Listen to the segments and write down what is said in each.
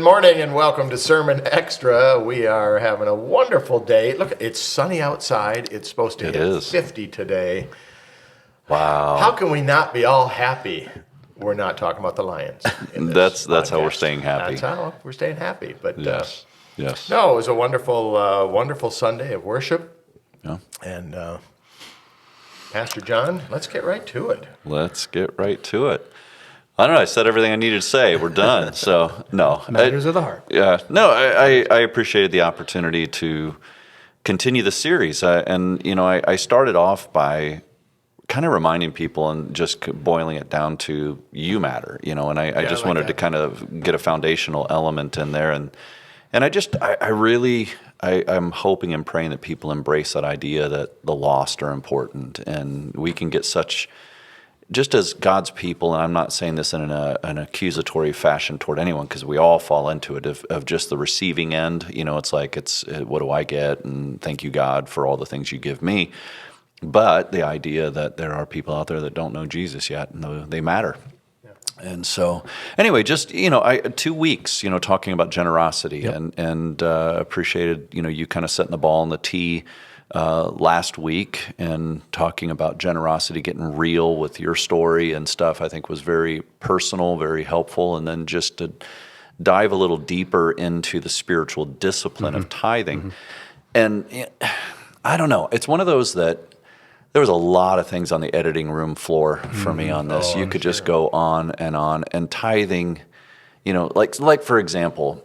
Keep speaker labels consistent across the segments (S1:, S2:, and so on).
S1: Good morning and welcome to Sermon Extra. We are having a wonderful day. Look, it's sunny outside. It's supposed to hit 50 today.
S2: Wow.
S1: How can we not be all happy? We're not talking about the Lions.
S2: That's how we're staying happy.
S1: That's how we're staying happy. But
S2: yes.
S1: No, it was a wonderful Sunday of worship.
S2: Yeah.
S1: And Pastor John, let's get right to it.
S2: Let's get right to it. I don't know. I said everything I needed to say. We're done. So, no.
S1: Matters of the heart.
S2: Yeah. No, I appreciated the opportunity to continue the series. I started off by kind of reminding people and just boiling it down to you matter, and I just wanted to kind of get a foundational element in there. And I'm hoping and praying that people embrace that idea that the lost are important, and we can get just as God's people, and I'm not saying this in an accusatory fashion toward anyone, because we all fall into it, of just the receiving end. It's like, what do I get? And thank you, God, for all the things you give me. But the idea that there are people out there that don't know Jesus yet, and they matter. Yeah. And so, anyway, just 2 weeks, talking about generosity, yep. and appreciated you kind of setting the ball on the tee last week and talking about generosity, getting real with your story and stuff. I think was very personal, very helpful, and then just to dive a little deeper into the spiritual discipline of tithing. And I don't know, it's one of those that there was a lot of things on the editing room floor for me on this. You could just go on, and tithing, like for example,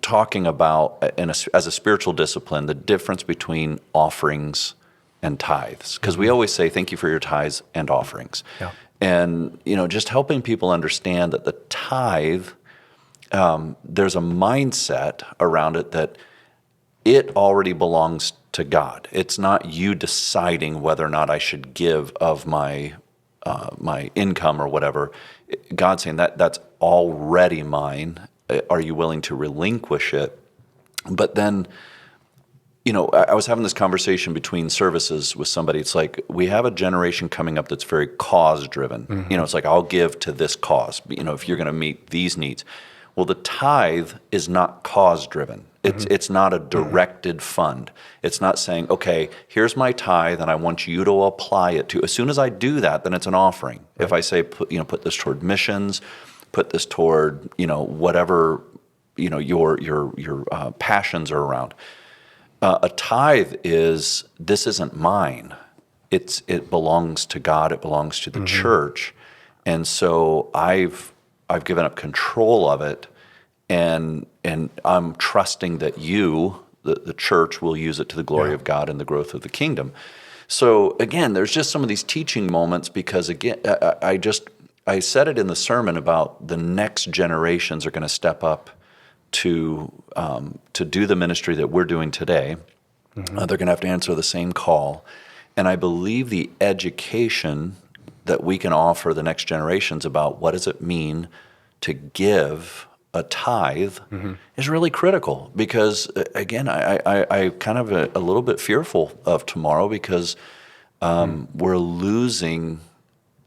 S2: talking about as a spiritual discipline, the difference between offerings and tithes. Because we always say, thank you for your tithes and offerings. Yeah. And, just helping people understand that the tithe, there's a mindset around it that it already belongs to God. It's not you deciding whether or not I should give of my income or whatever. God's saying that's already mine. Are you willing to relinquish it? But then, I was having this conversation between services with somebody. It's like, we have a generation coming up that's very cause-driven. It's like, I'll give to this cause, if you're going to meet these needs. Well, the tithe is not cause-driven. It's not a directed fund. It's not saying, okay, here's my tithe, and I want you to apply it to. As soon as I do that, then it's an offering. Right. If I say, put this toward missions, put this toward, whatever, your passions are around. A tithe this isn't mine. It belongs to God. It belongs to the church, and so I've given up control of it. And I'm trusting that the church, will use it to the glory of God and the growth of the kingdom. So again, there's just some of these teaching moments, because again, I said it in the sermon about the next generations are going to step up to do the ministry that we're doing today. They're going to have to answer the same call. And I believe the education that we can offer the next generations about what does it mean to give a tithe is really critical, because again, I kind of a little bit fearful of tomorrow, because we're losing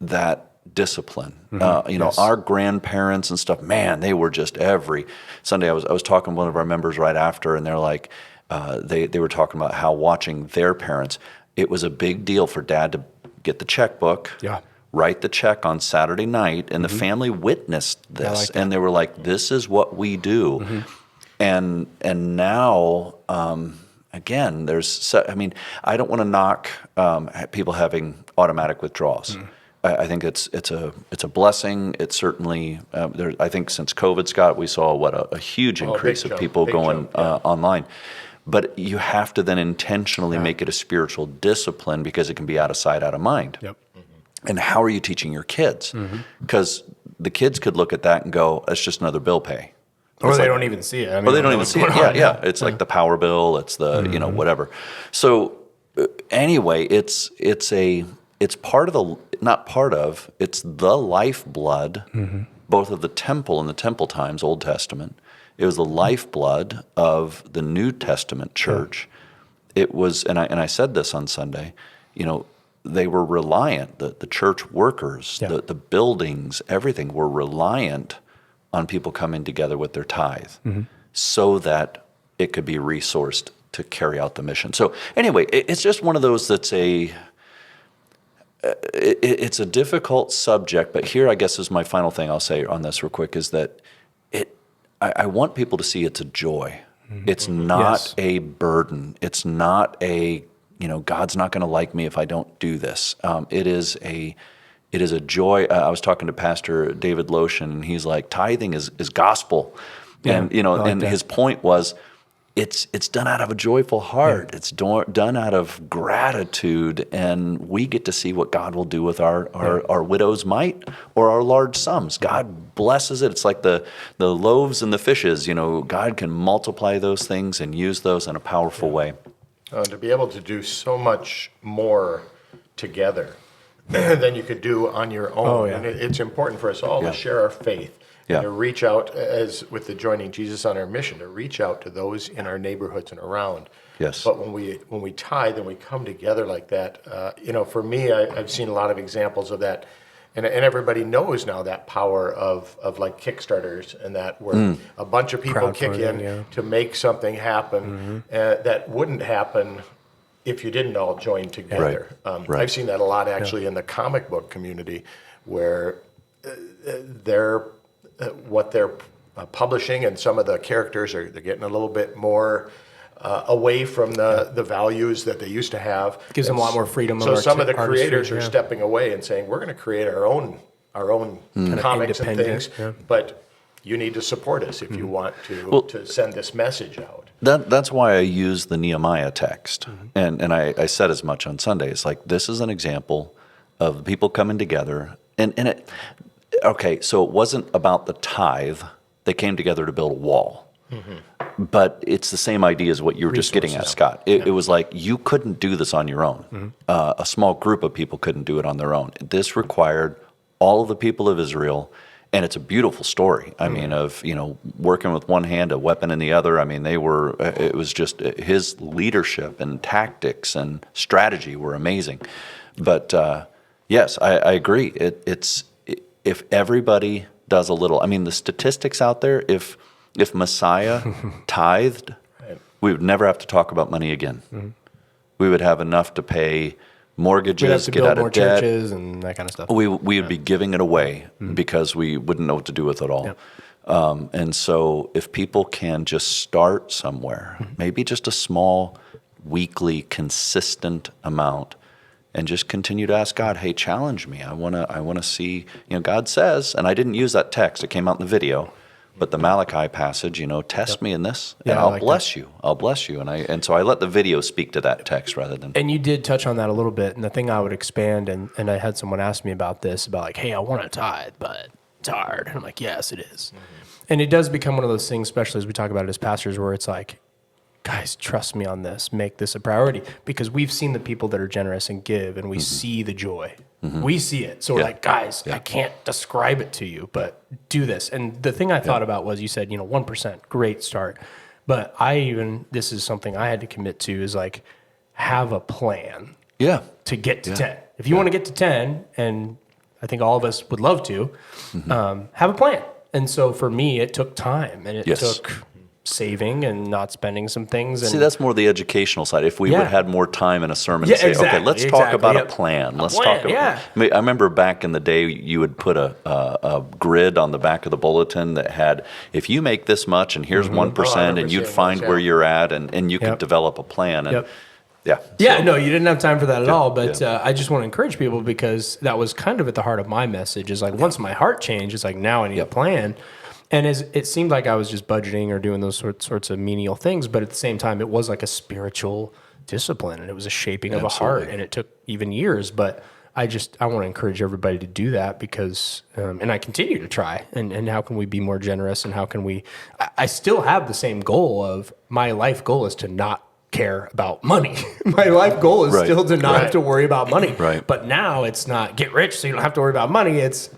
S2: that discipline. Yes. Our grandparents and stuff, man, they were just every Sunday. I was talking to one of our members right after, and they're like, they were talking about how watching their parents, it was a big deal for dad to get the checkbook. Yeah. Write the check on Saturday night, and the family witnessed this, and they were like, "This is what we do." And now, again, I don't want to knock people having automatic withdrawals. I think it's a blessing. It's certainly I think since COVID, Scott, we saw a huge increase of people going online. But you have to then intentionally make it a spiritual discipline, because it can be out of sight, out of mind. Yep. And how are you teaching your kids? Because the kids could look at that and go, "It's just another bill pay."
S3: Or they don't even see it.
S2: Or they don't even see it. Yeah. It's like the power bill. It's the whatever. So anyway, it's part of it's the lifeblood, both of the temple and the temple times, Old Testament. It was the lifeblood of the New Testament church. It was, and I said this on Sunday. They were reliant. The church workers, the buildings, everything were reliant on people coming together with their tithe so that it could be resourced to carry out the mission. So anyway, it's just one of those that's it's a difficult subject, but here I guess is my final thing I'll say on this real quick is that I want people to see it's a joy. It's not a burden. It's not God's not going to like me if I don't do this. It is a joy. I was talking to Pastor David Lotion, and he's like, tithing is gospel. And, his point was, it's done out of a joyful heart. Yeah. It's done out of gratitude, and we get to see what God will do with our widow's mite or our large sums. God blesses it. It's like the loaves and the fishes. God can multiply those things and use those in a powerful way.
S1: To be able to do so much more together than you could do on your own.
S3: Oh, yeah.
S1: And it's important for us all to share our faith.
S2: Yeah.
S1: To reach out, as with the Joining Jesus on Our Mission, to reach out to those in our neighborhoods and around.
S2: Yes.
S1: But when we tithe and we come together like that, for me, I've seen a lot of examples of that, and everybody knows now that power of like Kickstarters and that where a bunch of people kick in to make something happen that wouldn't happen if you didn't all join together.
S2: Right.
S1: I've seen that a lot actually in the comic book community, where they're publishing, and some of the characters they're getting a little bit more away from the values that they used to have.
S3: Gives them a lot more freedom.
S1: So some of the creators are stepping away and saying, we're going to create our own comics and things, but you need to support us if you want to send this message out.
S2: That's why I use the Nehemiah text, and I said as much on Sundays. Like, this is an example of people coming together, and it. Okay, so it wasn't about the tithe. They came together to build a wall. But it's the same idea as what you were just getting at, Scott. It was like, you couldn't do this on your own. A small group of people couldn't do it on their own. This required all of the people of Israel, and it's a beautiful story. I mean, of working with one hand, a weapon in the other. I mean, it was just his leadership and tactics and strategy were amazing. But yes, I agree. If everybody does a little, I mean, the statistics out there, if Messiah tithed, we would never have to talk about money again. We would have enough to pay mortgages, get out of debt,
S3: churches and that kind of stuff.
S2: We would be giving it away because we wouldn't know what to do with it all. And so if people can just start somewhere, maybe just a small, weekly, consistent amount, and just continue to ask God, hey, challenge me. I want to see, God says, and I didn't use that text, it came out in the video, but the Malachi passage, test me in this, and I'll bless you. I'll bless you. And so I let the video speak to that text rather than.
S3: And you did touch on that a little bit, and the thing I would expand, and I had someone ask me about this, about like, hey, I want to tithe, but it's hard. And I'm like, yes, it is. And it does become one of those things, especially as we talk about it as pastors, where it's like, guys, trust me on this. Make this a priority, because we've seen the people that are generous and give, and we see the joy. We see it. So we're like, guys, I can't describe it to you, but do this. And the thing I thought about was, you said, 1%, great start. But this is something I had to commit to, is like, have a plan to get to 10. If you want to get to 10, and I think all of us would love to, have a plan. And so for me, it took time, and it took saving and not spending some things. And
S2: see, that's more the educational side. If we would have had more time in a sermon to say, okay, let's talk about a plan. Let's talk about. I remember back in the day, you would put a grid on the back of the bulletin that had, if you make this much, and here's 1%, and you'd find where you're at, and you could develop a plan. And
S3: no, you didn't have time for that at all. But I just want to encourage people, because that was kind of at the heart of my message, is like, once my heart changed, it's like, now I need a plan. And it seemed like I was just budgeting or doing those sorts of menial things, but at the same time, it was like a spiritual discipline, and it was a shaping of a heart, and it took even years. But I want to encourage everybody to do that, because, and I continue to try, and how can we be more generous, and how can we, I still have the same goal of, my life goal is to not care about money. My life goal is still to not have to worry about money. But now it's not get rich so you don't have to worry about money. It's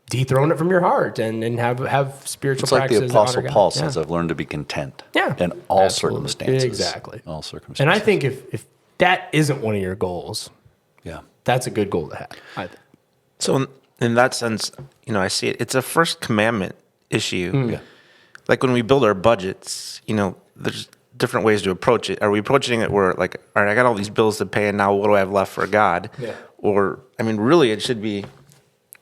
S3: dethrone it from your heart and have spiritual practices.
S2: It's like the Apostle Paul says, I've learned to be content in all circumstances.
S3: Exactly.
S2: All circumstances.
S3: And I think if that isn't one of your goals, that's a good goal to have, I think.
S4: So in that sense, I see it. It's a first commandment issue. Like when we build our budgets, there's different ways to approach it. Are we approaching it where like, all right, I got all these bills to pay and now what do I have left for God?
S3: Yeah.
S4: Or, I mean, really it should be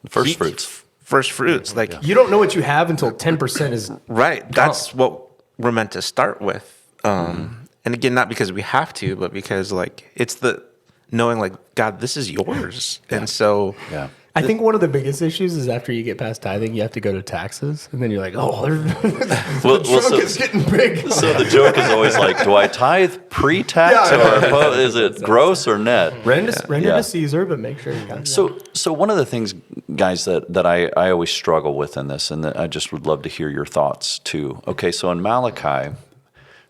S2: First fruits.
S4: First fruits. Like,
S3: You don't know what you have until 10% is
S4: right. That's what we're meant to start with. And again, not because we have to, but because like, it's the knowing like, God, this is yours. And so,
S2: Yeah.
S3: I think one of the biggest issues is after you get past tithing, you have to go to taxes, and then you're like, "Oh, the trunk is getting big."
S2: So the joke is always like, do I tithe pre-tax or is it gross or net?
S3: Render
S2: Yeah.
S3: to Caesar, but make sure you got it.
S2: So one of the things, guys, that I always struggle with in this, and that I just would love to hear your thoughts too. Okay, so in Malachi,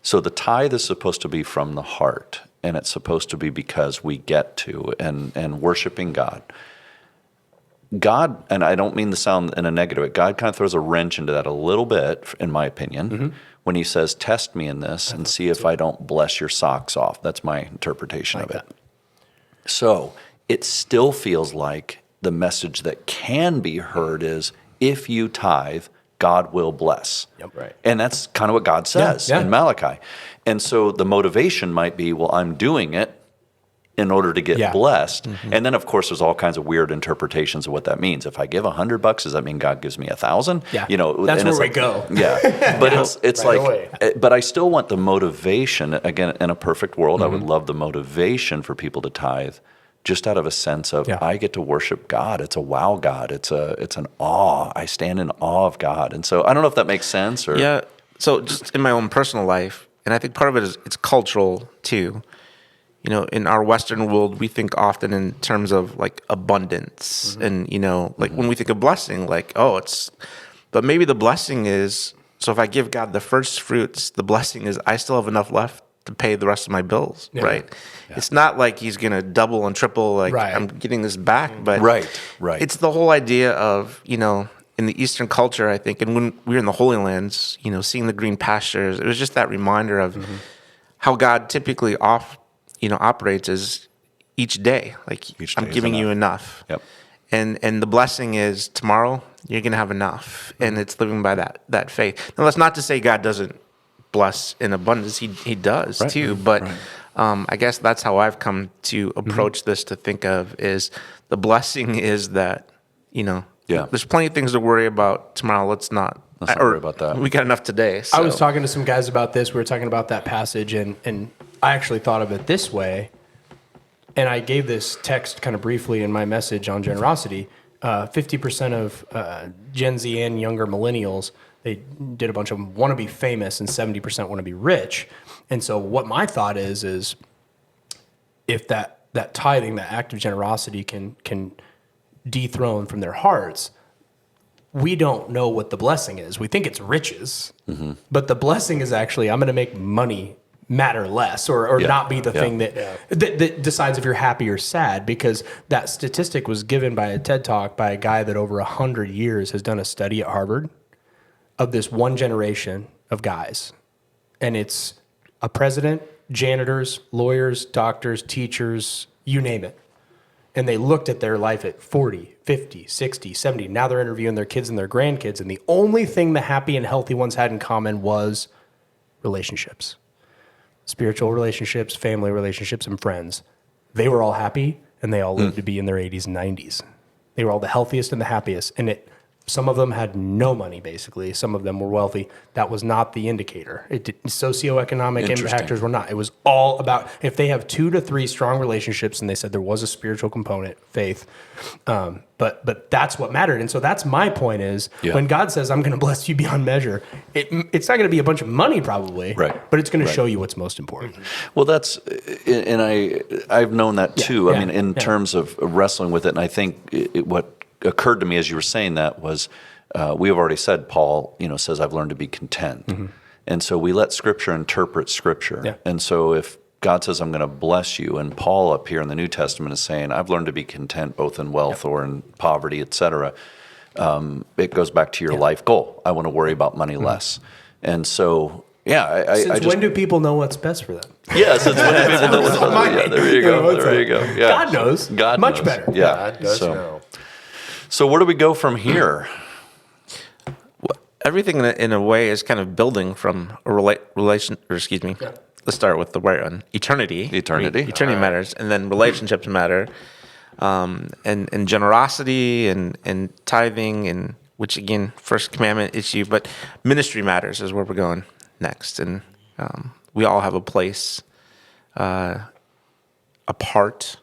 S2: so the tithe is supposed to be from the heart, and it's supposed to be because we get to and worshiping God. God, and I don't mean to sound in a negative way, God kind of throws a wrench into that a little bit, in my opinion, when he says, test me in this and see if I don't bless your socks off. That's my interpretation of it. So it still feels like the message that can be heard is, if you tithe, God will bless.
S3: Yep. Right.
S2: And that's kind of what God says
S3: Yeah.
S2: in Malachi. And so the motivation might be, well, I'm doing it in order to get blessed. And then of course there's all kinds of weird interpretations of what that means. If I give $100, does that mean God gives me 1,000?
S3: Yeah.
S2: and
S3: That's where
S2: it's
S3: we
S2: like,
S3: go.
S2: Yeah. But it's
S1: Right
S2: like, but I still want the motivation. Again, in a perfect world, I would love the motivation for people to tithe, just out of a sense of, I get to worship God. It's a wow God. It's an awe. I stand in awe of God. And so I don't know if that makes sense or.
S4: yeah. So just in my own personal life, and I think part of it is it's cultural too. In our Western world, we think often in terms of like abundance and, like when we think of blessing, like, but maybe the blessing is, so if I give God the first fruits, the blessing is I still have enough left to pay the rest of my bills, right? Yeah. It's not like he's going to double and triple, like I'm getting this back, but
S2: Right.
S4: It's the whole idea of, in the Eastern culture, I think, and when we were in the Holy Lands, seeing the green pastures, it was just that reminder of how God typically operates as each day. Like,
S2: Each day
S4: I'm
S2: is
S4: giving you
S2: enough.
S4: enough.
S2: Yep.
S4: And the blessing is tomorrow you're going to have enough. And it's living by that faith. Now, that's not to say God doesn't bless in abundance. He does too. But I guess that's how I've come to approach this, to think of is the blessing is that, there's plenty of things to worry about tomorrow. Let's not
S2: worry about that.
S4: We got enough today. So.
S3: I was talking to some guys about this. We were talking about that passage, and I actually thought of it this way. And I gave this text kind of briefly in my message on generosity. 50% of Gen Z and younger millennials, they did a bunch of them want to be famous, and 70% want to be rich. And so what my thought is if that tithing, that act of generosity can dethrone from their hearts, we don't know what the blessing is. We think it's riches, but the blessing is actually, I'm going to make money matter less or not be the thing that decides if you're happy or sad, because that statistic was given by a TED Talk by a guy that over 100 years has done a study at Harvard of this one generation of guys. And it's a president, janitors, lawyers, doctors, teachers, you name it. And they looked at their life at 40, 50, 60, 70. Now they're interviewing their kids and their grandkids. And the only thing the happy and healthy ones had in common was relationships. Spiritual relationships, family relationships, and friends. They were all happy, and they all lived to be in their 80s and 90s. They were all the healthiest and the happiest. And some of them had no money, basically. Some of them were wealthy. That was not the indicator. Socioeconomic impactors were not. It was all about if they have 2 to 3 strong relationships, and they said there was a spiritual component, faith. But that's what mattered. And so that's my point is when God says, I'm going to bless you beyond measure, it's not going to be a bunch of money probably, but it's going to show you what's most important.
S2: Well, that's, and I've known that too. I mean, in terms of wrestling with it, and I think what occurred to me as you were saying that was, we have already said, Paul, says, I've learned to be content. And so we let Scripture interpret Scripture. Yeah. And so if God says, I'm going to bless you, and Paul up here in the New Testament is saying, I've learned to be content both in wealth or in poverty, etc. It goes back to your life goal. I want to worry about money less. And so,
S3: Since when do people know what's best for them?
S2: Yeah, since when do people know what's best for them? Yeah, there you go. There you go. Yeah.
S3: God knows.
S2: God
S3: much
S2: knows.
S3: better.
S2: Yeah.
S1: God does know.
S2: So where do we go from here?
S4: everything in a way is kind of building from a relation, or excuse me.
S1: Yeah.
S4: Let's start with the right one. Eternity.
S2: Eternity.
S4: I mean, eternity matters, and then relationships matter, and generosity and tithing, and which again, first commandment issue, but ministry matters is where we're going next, and we all have a place, a part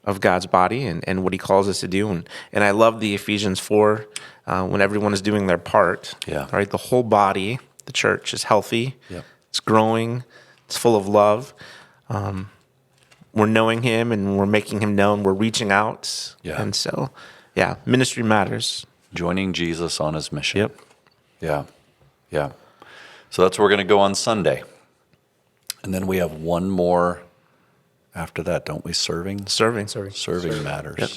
S4: of God's body and what He calls us to do, and I love the Ephesians 4 when everyone is doing their part.
S2: Yeah.
S4: Right. The whole body, the church, is healthy.
S2: Yep.
S4: It's growing. It's full of love. We're knowing Him and we're making Him known. We're reaching out.
S2: Yeah.
S4: And so, yeah, ministry matters.
S2: Joining Jesus on His mission.
S4: Yep.
S2: Yeah. Yeah. So that's where we're going to go on Sunday. And then we have one more after that, don't we? Serving matters.
S4: Yep.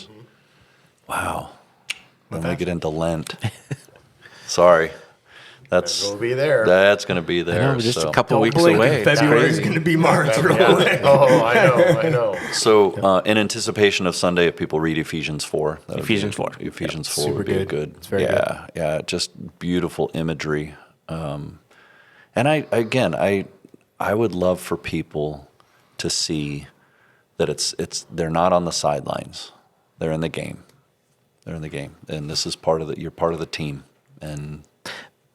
S2: Wow. Then we get into Lent. Sorry.
S1: We'll be there.
S2: That's going to be there.
S4: We're just
S2: so.
S4: a couple
S3: Don't
S4: weeks
S3: blink,
S4: away. It's
S3: February is
S4: crazy.
S3: going to be March real quick.
S1: Oh, I know.
S2: So, in anticipation of Sunday, if people read Ephesians 4, that would be-
S4: Ephesians 4.
S2: Ephesians 4
S3: Super
S2: would be
S3: good.
S2: good.
S3: It's very
S2: yeah, yeah, just beautiful imagery. And I would love for people to see that they're not on the sidelines; they're in the game. They're in the game, and this is you're part of the team. And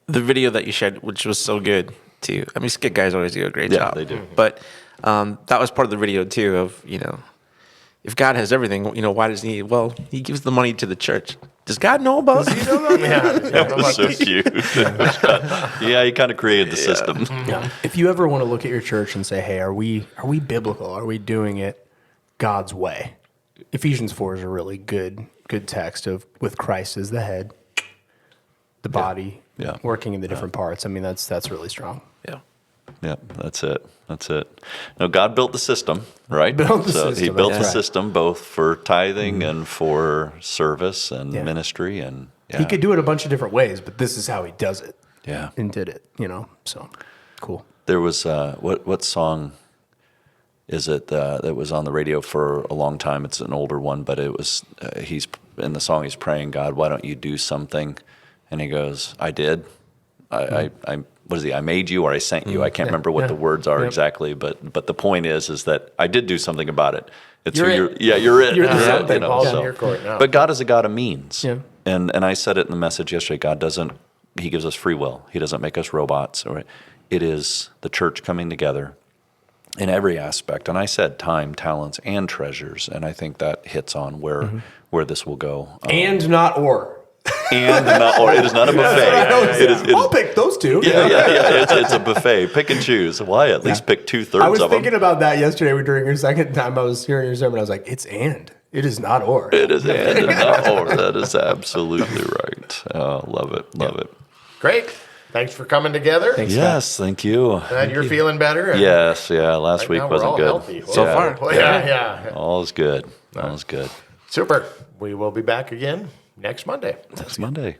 S4: The video that you shared, which was so good too. I mean, skit guys always do a great
S2: Yeah,
S4: job.
S2: they do.
S4: But that was part of the video too. Of if God has everything, why does He? Well, He gives the money to the church. Does God know about?
S2: that was so cute. Yeah, he kind of created the system.
S3: Yeah. If you ever want to look at your church and say, "Hey, are we biblical? Are we doing it God's way?" Ephesians 4 is a really good text with Christ as the head, the body,
S2: Yeah.
S3: working in the different parts. I mean, that's really strong.
S4: Yeah.
S2: Yeah, that's it. No, God built the system, right?
S3: Built the
S2: so He
S3: system,
S2: built
S3: that's
S2: the
S3: right.
S2: system both for tithing and for service and
S3: Yeah.
S2: ministry, and yeah,
S3: He could do it a bunch of different ways, but this is how He does it.
S2: Yeah.
S3: And did it, So cool.
S2: There was what song is it that was on the radio for a long time? It's an older one, but it was he's in the song. He's praying, God, why don't you do something? And he goes, I did. I what is he? I made you or I sent you. I can't remember what
S3: Yeah.
S2: the words are
S3: Yep.
S2: exactly, but the point is that I did do something about it. It's
S3: You're
S2: who
S3: it.
S2: you're. Yeah, you're it.
S3: You're the
S2: You're it,
S3: something.
S1: Ball's in your court now.
S2: But God is a God of means.
S3: Yeah.
S2: And I said it in the message yesterday. God doesn't. He gives us free will. He doesn't make us robots. It is the church coming together in every aspect. And I said time, talents, and treasures. And I think that hits on where this will go.
S3: And not or.
S2: Or it is not a buffet. It is.
S3: I'll pick those two.
S2: Yeah. It's a buffet. Pick and choose. Why at least pick 2/3
S3: I was
S2: of
S3: thinking
S2: them?
S3: about that yesterday during your second time I was hearing your sermon. I was like, it's and. It is not or.
S2: It is and not or. That is absolutely right. Love it.
S1: Great. Thanks for coming together.
S2: Yes, thank you.
S1: Glad you're feeling better. and
S2: Yes, yeah. Last
S1: right
S2: week
S1: now we're
S2: wasn't
S1: all
S2: good.
S1: healthy.
S4: So
S1: Yeah.
S4: far.
S1: Well, yeah.
S2: All is good. All is good.
S1: Super. We will be back again next Monday.
S2: Next Monday.